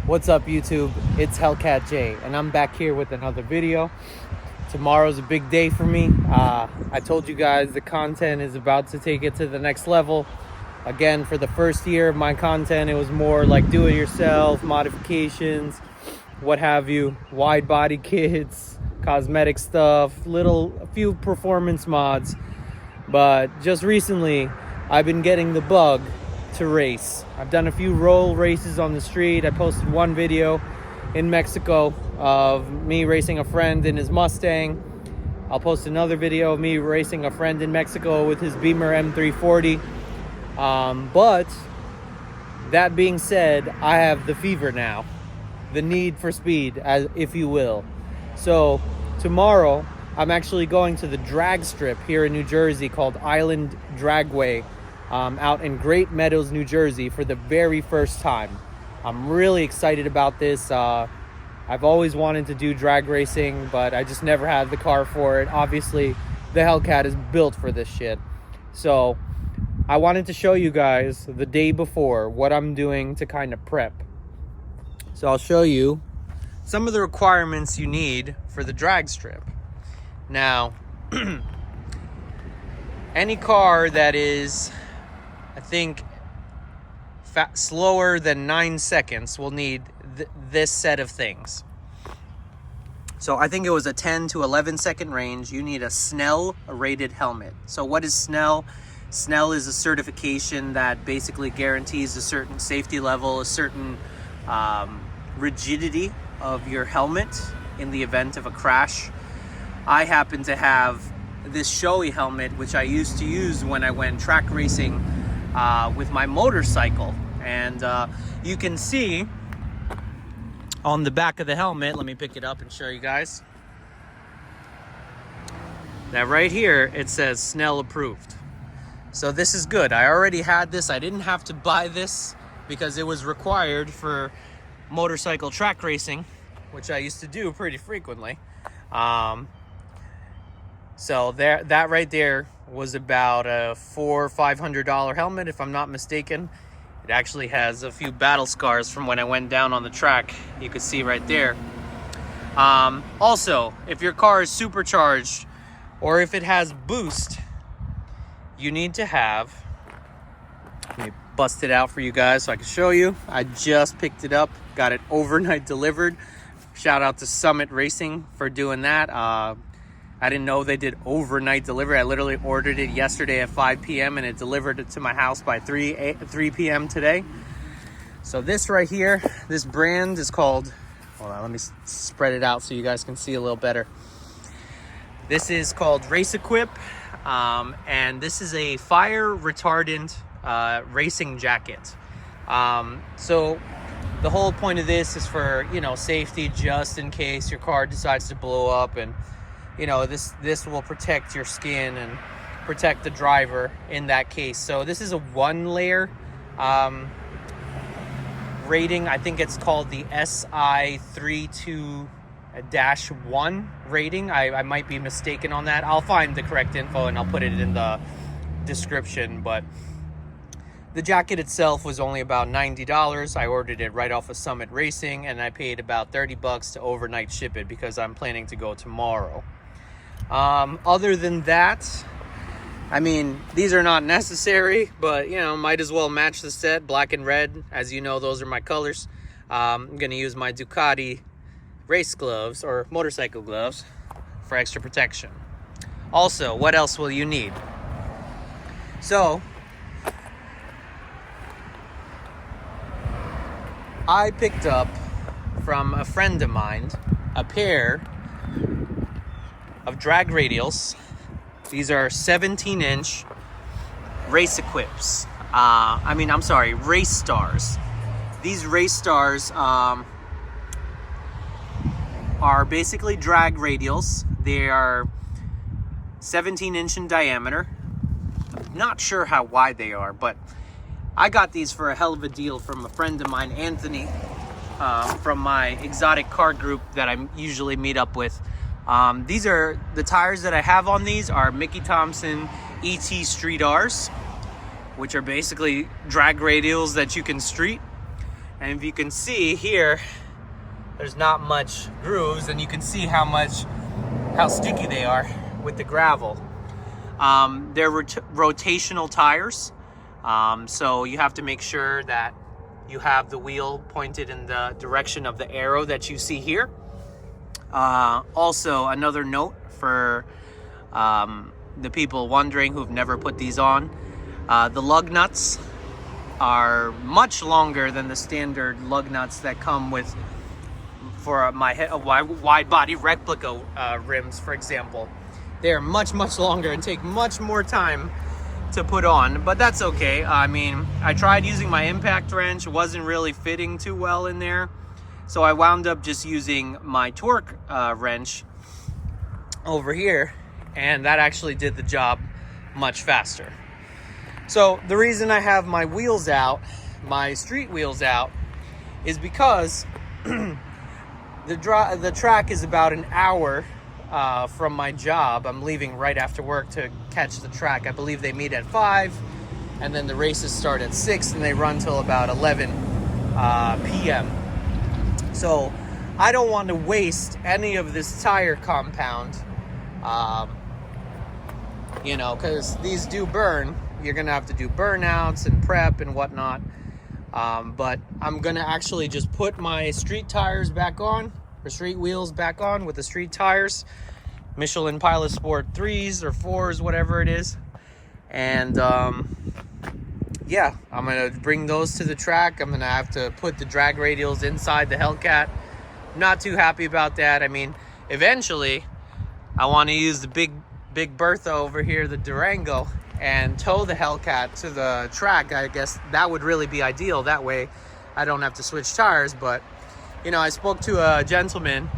What's up, YouTube? It's Hellcat J, and I'm back here with another video. Tomorrow's a big day for me. I told you guys the content is about to take it to the next level. Again, for the first year of my content, it was more like do-it-yourself, modifications, what have you, wide body kits, cosmetic stuff, a few performance mods. But just recently, I've been getting the bug to race. I've done a few roll races on the street. I posted one video in Mexico of me racing a friend in his Mustang. I'll post another video of me racing a friend in Mexico with his Beamer M340. But that being said, I have the fever now, the need for speed, if you will. So tomorrow I'm actually going to the drag strip here in New Jersey called Island Dragway, out in Great Meadows, New Jersey, for the very first time. I'm really excited about this. I've always wanted to do drag racing, but I just never had the car for it. Obviously, the Hellcat is built for this shit. So I wanted to show you guys the day before what I'm doing to kind of prep. So I'll show you some of the requirements you need for the drag strip. Now, any car that is, I think, slower than 9 seconds will need this set of things. So I think it was a 10 to 11 second range. You need a snell rated helmet. So what is snell? Snell is a certification that basically guarantees a certain safety level, a certain rigidity of your helmet in the event of a crash. I happen to have this Shoei helmet, which I used to use when I went track racing with my motorcycle. And you can see on the back of the helmet, let me pick it up and show you guys, that right here it says Snell approved. So this is good. I already had this. I didn't have to buy this because it was required for motorcycle track racing, which I used to do pretty frequently. So that right there was about a $400 or $500 helmet, if I'm not mistaken. It actually has a few battle scars from when I went down on the track. You can see right there. Also, if your car is supercharged or if it has boost, you need to have, let me bust it out for you guys so I can show you. I just picked it up, got it overnight delivered. Shout out to Summit Racing for doing that. I didn't know they did overnight delivery. I literally ordered it yesterday at 5 p.m. and it delivered it to my house by 3 p.m. today. So this right here, this brand is called, hold on, let me spread it out so you guys can see a little better. This is called Race Equip, and this is a fire retardant racing jacket. So the whole point of this is for, safety, just in case your car decides to blow up, and this will protect your skin and protect the driver in that case. So this is a 1-layer rating. I think it's called the SI32-1 rating. I might be mistaken on that. I'll find the correct info and I'll put it in the description. But the jacket itself was only about $90. I ordered it right off of Summit Racing, and I paid about $30 to overnight ship it because I'm planning to go tomorrow. Other than that, I mean, these are not necessary, but might as well match the set, black and red. As you know, those are my colors. I'm gonna use my Ducati race gloves or motorcycle gloves for extra protection. Also, what else will you need? So I picked up from a friend of mine a pair of drag radials. These are 17-inch race equips. Race stars. These race stars are basically drag radials. They are 17-inch in diameter. I'm not sure how wide they are, but I got these for a hell of a deal from a friend of mine, Anthony, from my exotic car group that I usually meet up with. These are the tires that I have on these are Mickey Thompson ET Street Rs, which are basically drag radials that you can street. And if you can see here, there's not much grooves, and you can see how sticky they are with the gravel. They're rotational tires, so you have to make sure that you have the wheel pointed in the direction of the arrow that you see here. Also, another note for the people wondering who've never put these on, the lug nuts are much longer than the standard lug nuts that come with for my wide body replica rims, for example. They're much longer and take much more time to put on, but that's okay. I mean, I tried using my impact wrench, it wasn't really fitting too well in there, so I wound up just using my torque wrench over here, and that actually did the job much faster. So the reason I have my wheels out, my street wheels out, is because the track is about an hour from my job. I'm leaving right after work to catch the track. I believe they meet at 5, and then the races start at 6, and they run till about 11 p.m. So I don't want to waste any of this tire compound, you know, because these do burn. You're gonna have to do burnouts and prep and whatnot. But I'm gonna actually just put my street tires back on, or street wheels back on with the street tires, Michelin Pilot Sport 3s or 4s, whatever it is. And yeah, I'm gonna bring those to the track. I'm gonna have to put the drag radials inside the Hellcat. Not too happy about that. I mean, eventually I want to use the big Bertha over here, the Durango, and tow the Hellcat to the track. I guess that would really be ideal. That way I don't have to switch tires. But you know, I spoke to a gentleman,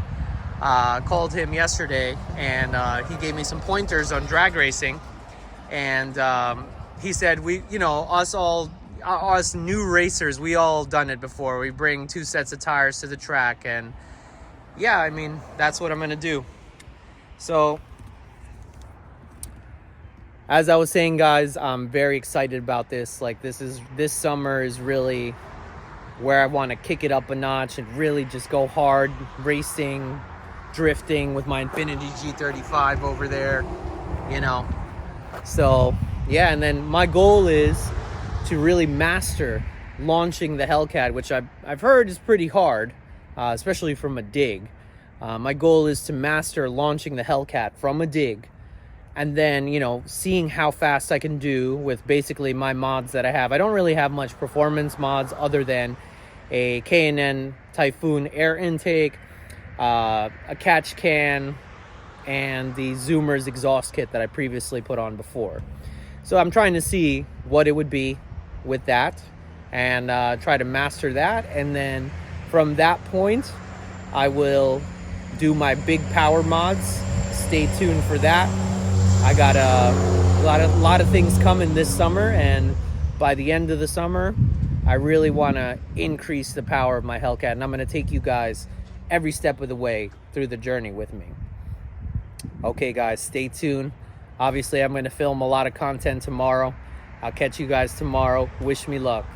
called him yesterday, and he gave me some pointers on drag racing. And he said, us new racers, we all done it before. We bring 2 sets of tires to the track, and yeah, I mean, that's what I'm gonna do. So as I was saying, guys, I'm very excited about this. Like, this summer is really where I want to kick it up a notch and really just go hard racing, drifting with my Infiniti G35 over there, you know. So yeah, and then my goal is to really master launching the Hellcat, which I've heard is pretty hard, especially from a dig. My goal is to master launching the Hellcat from a dig, and then, you know, seeing how fast I can do with basically my mods that I have. I don't really have much performance mods other than a K&N Typhoon air intake, a catch can, and the Zoomers exhaust kit that I previously put on before. So I'm trying to see what it would be with that, and try to master that. And then from that point, I will do my big power mods. Stay tuned for that. I got a lot of things coming this summer, and by the end of the summer, I really want to increase the power of my Hellcat, and I'm going to take you guys every step of the way through the journey with me. Okay, guys, stay tuned. Obviously, I'm going to film a lot of content tomorrow. I'll catch you guys tomorrow. Wish me luck.